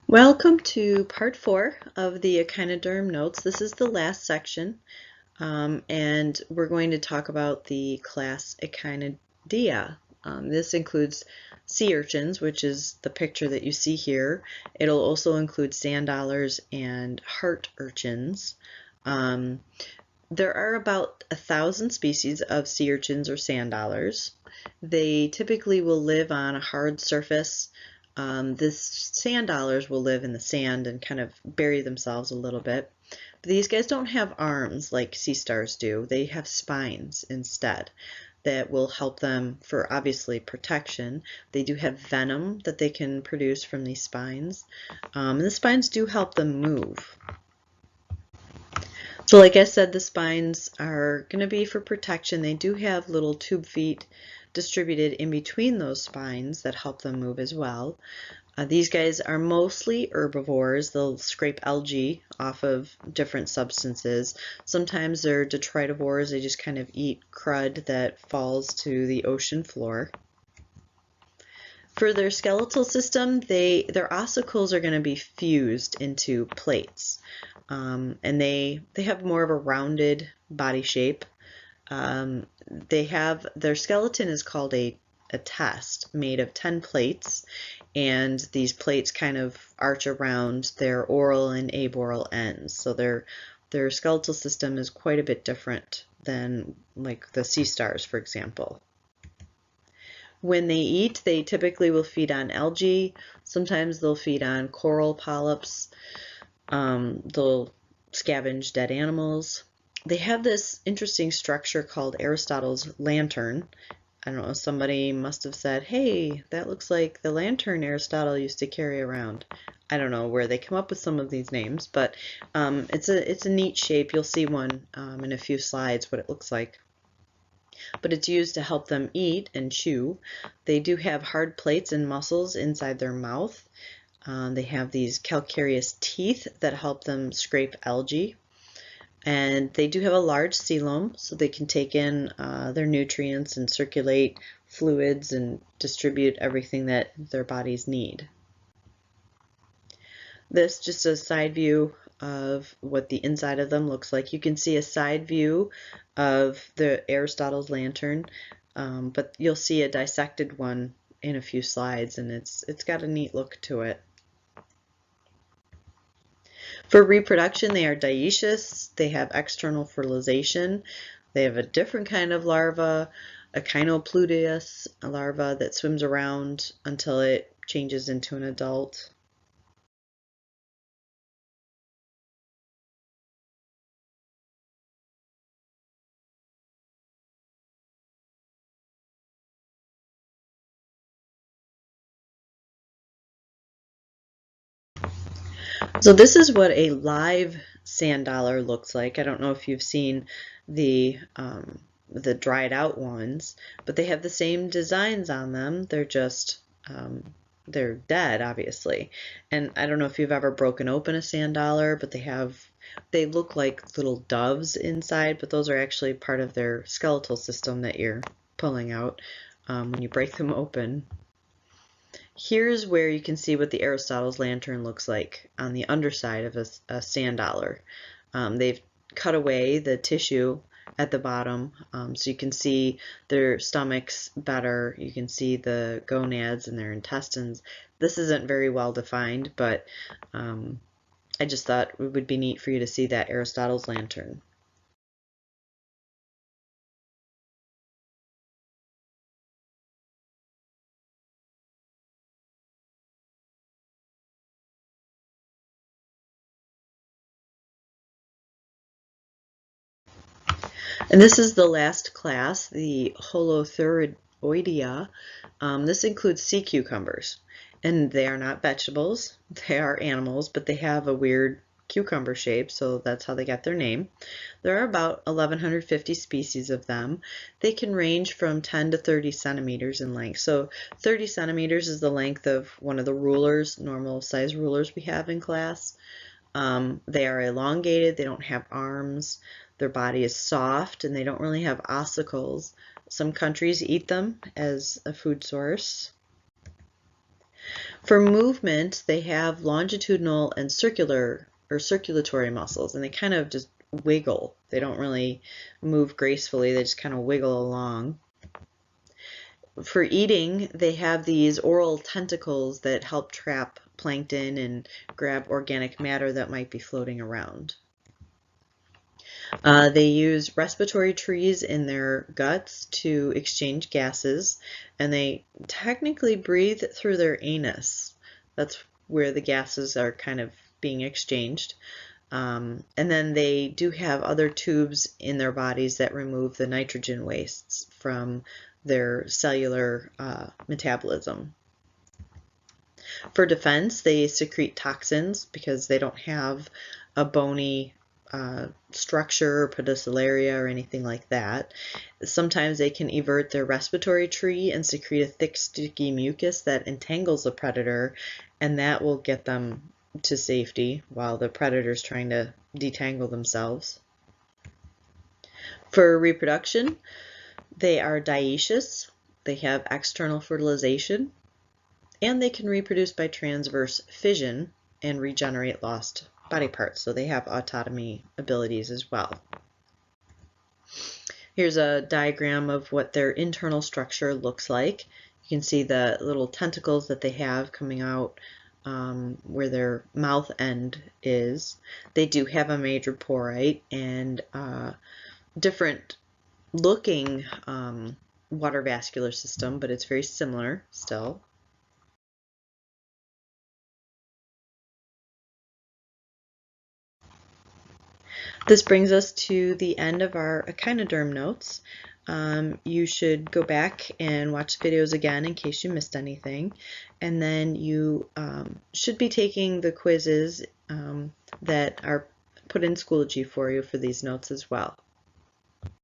Welcome to part 4 of the Echinoderm notes. This is the last section, and we're going to talk about the class Echinodermata. This includes sea urchins, which is the picture that you see here. It'll also include sand dollars and heart urchins. There are about 1,000 species of sea urchins or sand dollars. They typically will live on a hard surface. This sand dollars will live in the sand and kind of bury themselves a little bit. But these guys don't have arms like sea stars do. They have spines instead that will help them for obviously protection. They do have venom that they can produce from these spines. And the spines do help them move. So like I said, the spines are going to be for protection. They do have little tube feet distributed in between those spines that help them move as well. These guys are mostly herbivores. They'll scrape algae off of different substances. Sometimes they're detritivores. They just kind of eat crud that falls to the ocean floor. For their skeletal system, their ossicles are going to be fused into plates. And they have more of a rounded body shape. Their skeleton is called a test, made of 10 plates, and these plates kind of arch around their oral and aboral ends. So their skeletal system is quite a bit different than like the sea stars, for example. When they eat, they typically will feed on algae. Sometimes they'll feed on coral polyps. They'll scavenge dead animals. They have this interesting structure called Aristotle's lantern. I don't know, somebody must have said, hey, that looks like the lantern Aristotle used to carry around. I don't know where they come up with some of these names, but it's a neat shape. You'll see one in a few slides what it looks like. But it's used to help them eat and chew. They do have hard plates and muscles inside their mouth. They have these calcareous teeth that help them scrape algae. And they do have a large coelom, so they can take in their nutrients and circulate fluids and distribute everything that their bodies need. This just a side view of what the inside of them looks like. You can see a side view of the Aristotle's lantern, but you'll see a dissected one in a few slides, and it's got a neat look to it. For reproduction, they are dioecious. They have external fertilization. They have a different kind of larva, a Echinodermata larva that swims around until it changes into an adult. So this is what a live sand dollar looks like. I don't know if you've seen the dried out ones, but they have the same designs on them. They're just they're dead, obviously. And I don't know if you've ever broken open a sand dollar, but they look like little doves inside, but those are actually part of their skeletal system that you're pulling out when you break them open. Here's where you can see what the Aristotle's lantern looks like on the underside of a sand dollar. They've cut away the tissue at the bottom, so you can see their stomachs better. You can see the gonads and their intestines. This isn't very well defined, but I just thought it would be neat for you to see that Aristotle's lantern. And this is the last class, the Holothuroidea. This includes sea cucumbers, and they are not vegetables. They are animals, but they have a weird cucumber shape, so that's how they got their name. There are about 1,150 species of them. They can range from 10 to 30 centimeters in length. So 30 centimeters is the length of one of the rulers, normal size rulers we have in class. They are elongated, they don't have arms, their body is soft, and they don't really have ossicles. Some countries eat them as a food source. For movement, they have longitudinal and circular or circulatory muscles, and they kind of just wiggle. They don't really move gracefully, they just kind of wiggle along. For eating, they have these oral tentacles that help trap plankton and grab organic matter that might be floating around. They use respiratory trees in their guts to exchange gases, and they technically breathe through their anus. That's where the gases are kind of being exchanged. And then they do have other tubes in their bodies that remove the nitrogen wastes from their cellular metabolism. For defense, they secrete toxins because they don't have a bony structure, pedicellariae, or anything like that. Sometimes they can evert their respiratory tree and secrete a thick, sticky mucus that entangles the predator, and that will get them to safety while the predator is trying to detangle themselves. For reproduction, they are dioecious, they have external fertilization, and they can reproduce by transverse fission and regenerate lost body parts, so they have autotomy abilities as well. Here's a diagram of what their internal structure looks like. You can see the little tentacles that they have coming out where their mouth end is. They do have a major porite and different looking water vascular system, but it's very similar still. This brings us to the end of our echinoderm notes. You should go back and watch videos again in case you missed anything. And then you should be taking the quizzes that are put in Schoology for you for these notes as well.